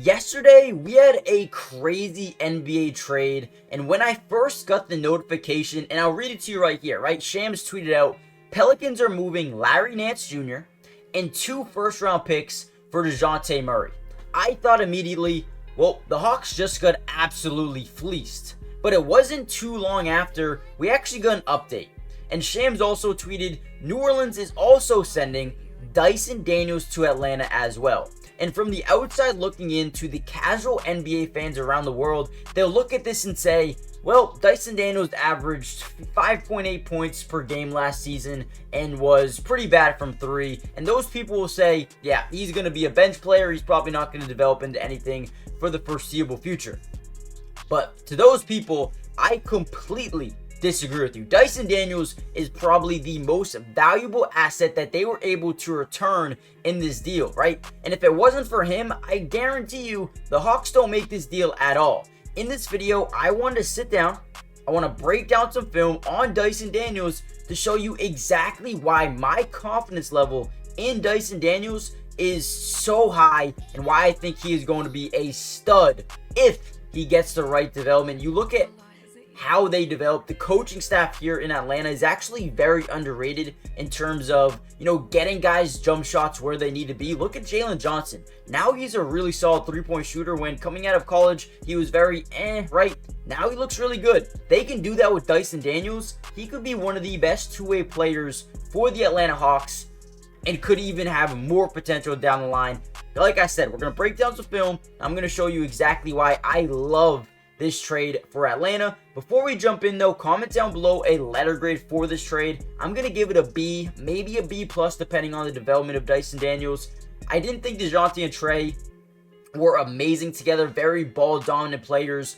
Yesterday, we had a crazy NBA trade, and when I first got the notification, and I'll read it to you right here, right? Shams tweeted out, Pelicans are moving Larry Nance Jr. and 2 first-round picks for DeJounte Murray. I thought immediately, well, the Hawks just got absolutely fleeced. But it wasn't too long after we actually got an update. And Shams also tweeted, New Orleans is also sending Dyson Daniels to Atlanta as well. And from the outside looking in to the casual NBA fans around the world, they'll look at this and say, well, Dyson Daniels averaged 5.8 points per game last season and was pretty bad from 3. And those people will say, yeah, he's going to be a bench player. He's probably not going to develop into anything for the foreseeable future. But to those people, I completely disagree with you. Dyson Daniels is probably the most valuable asset that they were able to return in this deal, right? And if it wasn't for him, I guarantee you the Hawks don't make this deal at all. In this video, I wanted to sit down, I want to break down some film on Dyson Daniels to show you exactly why my confidence level in Dyson Daniels is so high and why I think he is going to be a stud if he gets the right development. You look at how they develop. The coaching staff here in Atlanta is actually very underrated in terms of, getting guys jump shots where they need to be. Look at Jalen Johnson. Now he's a really solid three-point shooter. When coming out of college, he was very right? Now he looks really good. They can do that with Dyson Daniels. He could be one of the best two-way players for the Atlanta Hawks and could even have more potential down the line. Like I said, we're going to break down some film. I'm going to show you exactly why I love this trade for Atlanta. Before we jump in though, comment down below a letter grade for this trade. I'm going to give it a B, maybe a B plus depending on the development of Dyson Daniels. I didn't think DeJounte and Trey were amazing together, very ball dominant players.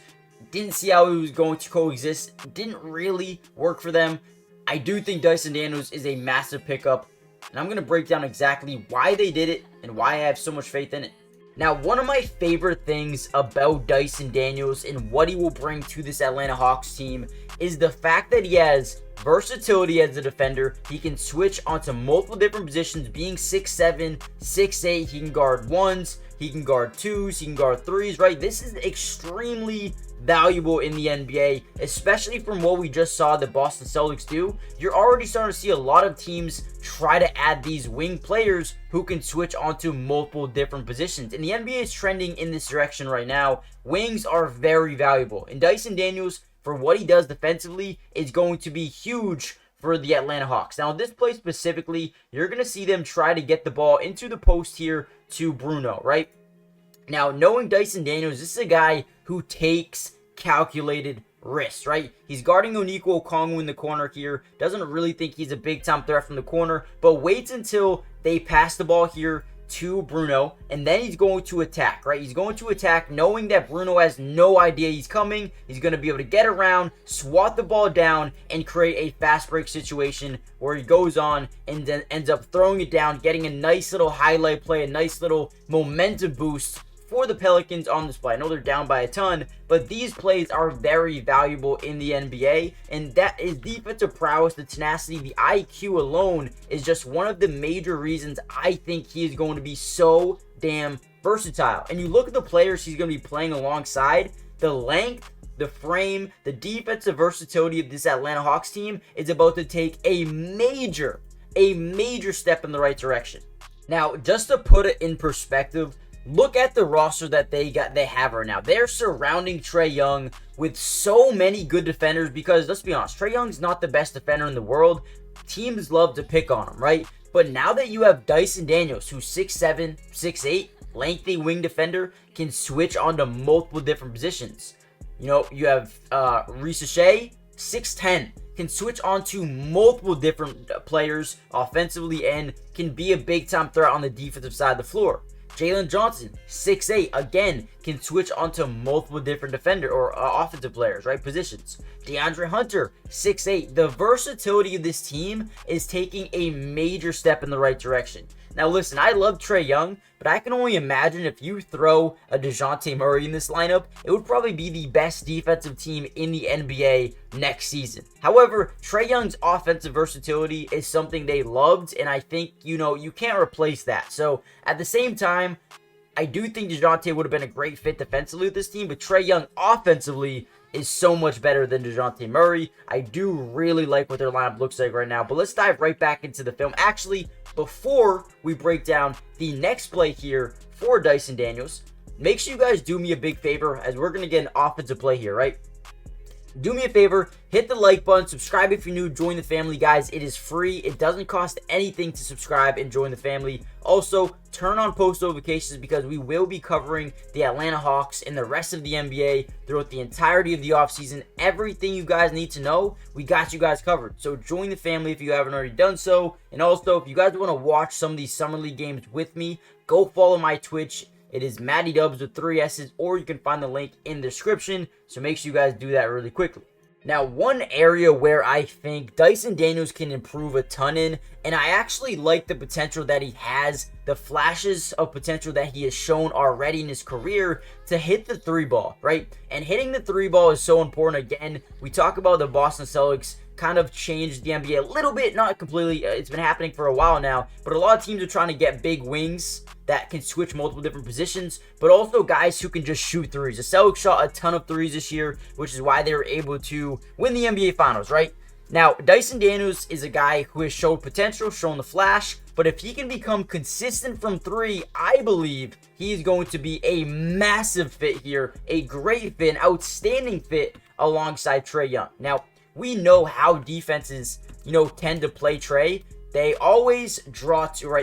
Didn't see how it was going to coexist. Didn't really work for them. I do think Dyson Daniels is a massive pickup, and I'm going to break down exactly why they did it and why I have so much faith in it. Now, one of my favorite things about Dyson Daniels and what he will bring to this Atlanta Hawks team is the fact that he has versatility as a defender. He can switch onto multiple different positions, being 6'7", 6'8". He can guard ones, he can guard twos, he can guard threes, right? This is extremely valuable in the NBA, especially from what we just saw the Boston Celtics do. You're already starting to see a lot of teams try to add these wing players who can switch onto multiple different positions. And the NBA is trending in this direction right now. Wings are very valuable. And Dyson Daniels, for what he does defensively, is going to be huge for the Atlanta Hawks. Now, in this play specifically, you're going to see them try to get the ball into the post here to Bruno, right? Now, knowing Dyson Daniels, this is a guy who takes calculated risks, right? He's guarding Onyeka Okongwu in the corner here. Doesn't really think he's a big-time threat from the corner, but waits until they pass the ball here to Bruno, and then he's going to attack, right? He's going to attack knowing that Bruno has no idea he's coming. He's going to be able to get around, swat the ball down, and create a fast break situation where he goes on and then ends up throwing it down, getting a nice little highlight play, a nice little momentum boost for the Pelicans on this play. I know they're down by a ton, but these plays are very valuable in the NBA, and that is defensive prowess, the tenacity, the IQ alone is just one of the major reasons I think he is going to be so damn versatile. And you look at the players he's going to be playing alongside, the length, the frame, the defensive versatility of this Atlanta Hawks team is about to take a major step in the right direction. Now, just to put it in perspective, look at the roster that they have right now. They're surrounding Trae Young with so many good defenders because, let's be honest, Trae Young's not the best defender in the world. Teams love to pick on him, right? But now that you have Dyson Daniels, who's 6'7", 6'8", lengthy wing defender, can switch onto multiple different positions. You have Reese Shea, 6'10", can switch onto multiple different players offensively and can be a big-time threat on the defensive side of the floor. Jalen Johnson, 6'8", again, can switch onto multiple different defender or offensive players, right? Positions. DeAndre Hunter, 6'8". The versatility of this team is taking a major step in the right direction. Now, listen, I love Trae Young, but I can only imagine if you throw a DeJounte Murray in this lineup, it would probably be the best defensive team in the NBA next season. However, Trae Young's offensive versatility is something they loved, and I think, you can't replace that. So, at the same time, I do think DeJounte would have been a great fit defensively with this team, but Trae Young offensively is so much better than DeJounte Murray. I do really like what their lineup looks like right now, but let's dive right back into the film. Actually, before we break down the next play here for Dyson Daniels, make sure you guys do me a big favor, as we're going to get an offensive play here, right? Do me a favor, hit the like button, subscribe if you're new, join the family, guys. It is free. It doesn't cost anything to subscribe and join the family. Also, turn on post notifications because we will be covering the Atlanta Hawks and the rest of the NBA throughout the entirety of the offseason. Everything you guys need to know, we got you guys covered. So join the family if you haven't already done so. And also, if you guys want to watch some of these Summer League games with me, go follow my Twitch. It is Matty Dubs with 3 S's, or you can find the link in the description. So make sure you guys do that really quickly. Now, one area where I think Dyson Daniels can improve a ton in, and I actually like the potential that he has, the flashes of potential that he has shown already in his career to hit the 3 ball, right? And hitting the 3 ball is so important. Again, we talk about the Boston Celtics kind of changed the NBA a little bit, not completely. It's been happening for a while now, but a lot of teams are trying to get big wings that can switch multiple different positions, but also guys who can just shoot threes. The Celtics shot a ton of threes this year, which is why they were able to win the NBA Finals, right? Now, Dyson Daniels is a guy who has showed potential, shown the flash, but if he can become consistent from 3, I believe he is going to be a massive fit here, a great fit, an outstanding fit alongside Trae Young. Now, we know how defenses, tend to play Trae. They always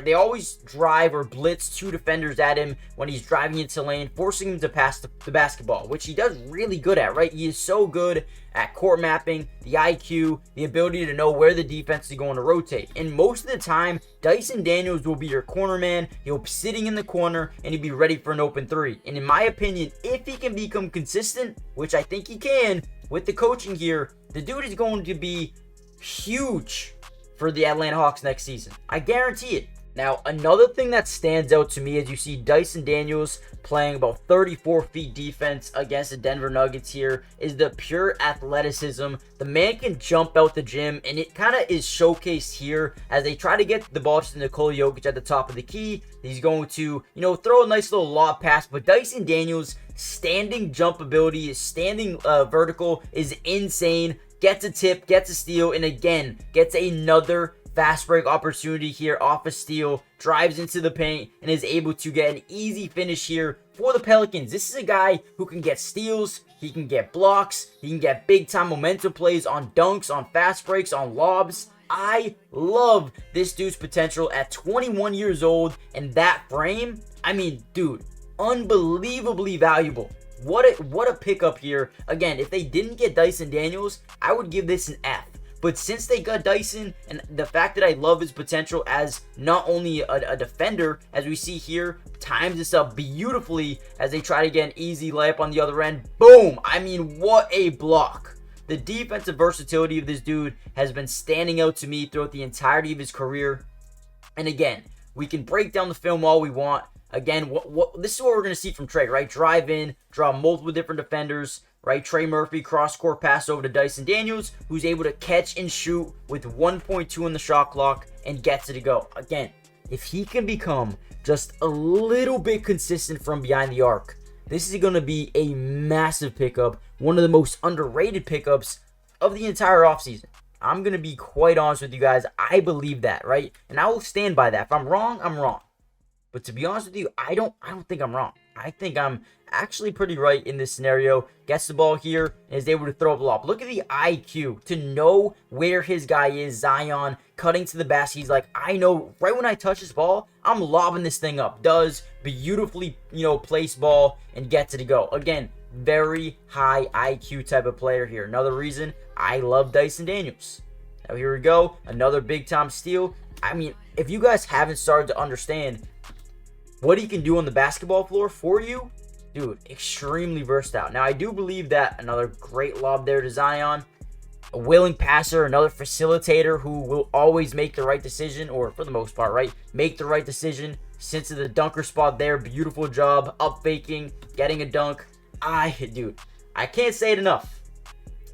they always drive or blitz 2 defenders at him when he's driving into lane, forcing him to pass the basketball, which he does really good at, right? He is so good at court mapping, the IQ, the ability to know where the defense is going to rotate. And most of the time, Dyson Daniels will be your corner man. He'll be sitting in the corner and he'll be ready for an open 3. And in my opinion, if he can become consistent, which I think he can with the coaching here, the dude is going to be huge for the Atlanta Hawks next season. I guarantee it. Now, another thing that stands out to me is you see Dyson Daniels playing about 34 feet defense against the Denver Nuggets here is the pure athleticism. The man can jump out the gym, and it kind of is showcased here as they try to get the ball to Nikola Jokic at the top of the key. He's going to, throw a nice little lob pass, but Dyson Daniels' standing jump ability, his standing vertical is insane. Gets a tip, gets a steal, and again, gets another fast break opportunity here off a steal, drives into the paint, and is able to get an easy finish here for the Pelicans. This is a guy who can get steals, he can get blocks, he can get big-time momentum plays on dunks, on fast breaks, on lobs. I love this dude's potential at 21 years old, and that frame, dude, unbelievably valuable. What a pickup here. Again, if they didn't get Dyson Daniels, I would give this an F. But since they got Dyson, and the fact that I love his potential as not only a defender, as we see here, times this up beautifully as they try to get an easy layup on the other end. Boom! What a block. The defensive versatility of this dude has been standing out to me throughout the entirety of his career. And again, we can break down the film all we want. Again, this is what we're going to see from Trae, right? Drive in, draw multiple different defenders, right? Trey Murphy, cross-court pass over to Dyson Daniels, who's able to catch and shoot with 1.2 in the shot clock and gets it to go. Again, if he can become just a little bit consistent from behind the arc, this is going to be a massive pickup, one of the most underrated pickups of the entire offseason. I'm going to be quite honest with you guys. I believe that, right? And I will stand by that. If I'm wrong, I'm wrong. But to be honest with you, I don't think I'm wrong. I think I'm actually pretty right in this scenario. Gets the ball here and is able to throw up a lob. Look at the IQ to know where his guy is. Zion cutting to the basket. He's like, I know right when I touch this ball, I'm lobbing this thing up. Does beautifully, place ball and gets it to go. Again, very high IQ type of player here. Another reason I love Dyson Daniels. Now here we go. Another big time steal. If you guys haven't started to understand what he can do on the basketball floor for you, dude, extremely versatile. Now, I do believe that another great lob there to Zion, a willing passer, another facilitator who will always make the right decision, or for the most part, right, make the right decision. Since the dunker spot there, beautiful job, up faking, getting a dunk. Dude, I can't say it enough.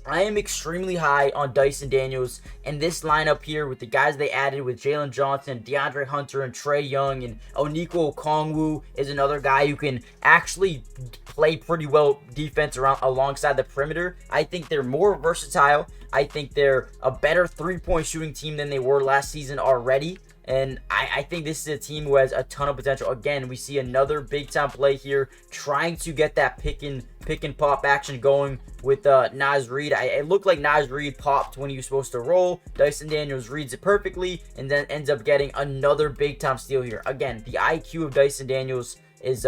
I am extremely high on Dyson Daniels and this lineup here with the guys they added with Jalen Johnson, DeAndre Hunter, and Trey Young, and Oniko Okongwu is another guy who can actually play pretty well defense around alongside the perimeter. I think they're more versatile. I think they're a better three-point shooting team than they were last season already. And I think this is a team who has a ton of potential. Again, we see another big-time play here, trying to get that pick and pop action going with Naz Reid. It looked like Naz Reid popped when he was supposed to roll. Dyson Daniels reads it perfectly and then ends up getting another big-time steal here. Again, the IQ of Dyson Daniels is,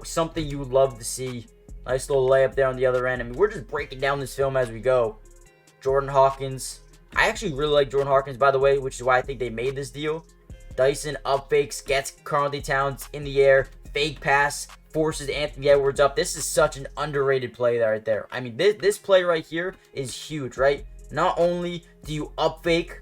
something you would love to see. Nice little layup there on the other end. I mean, we're just breaking down this film as we go. Jordan Hawkins. I actually really like Jordan Hawkins, by the way, which is why I think they made this deal. Dyson up fakes, gets Karl-Anthony Towns in the air, fake pass, forces Anthony Edwards up. This is such an underrated play right there. I mean, this play right here is huge, right? Not only do you up fake,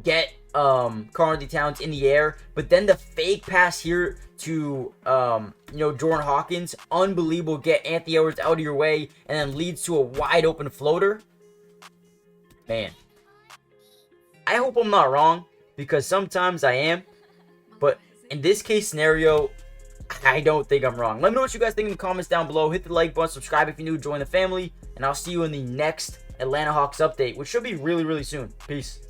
get Karl-Anthony Towns in the air, but then the fake pass here to Jordan Hawkins, unbelievable. Get Anthony Edwards out of your way, and then leads to a wide open floater. Man, I hope I'm not wrong, because sometimes I am, but in this case scenario, I don't think I'm wrong. Let me know what you guys think in the comments down below. Hit the like button, subscribe if you're new, join the family, and I'll see you in the next Atlanta Hawks update, which should be really, really soon. Peace.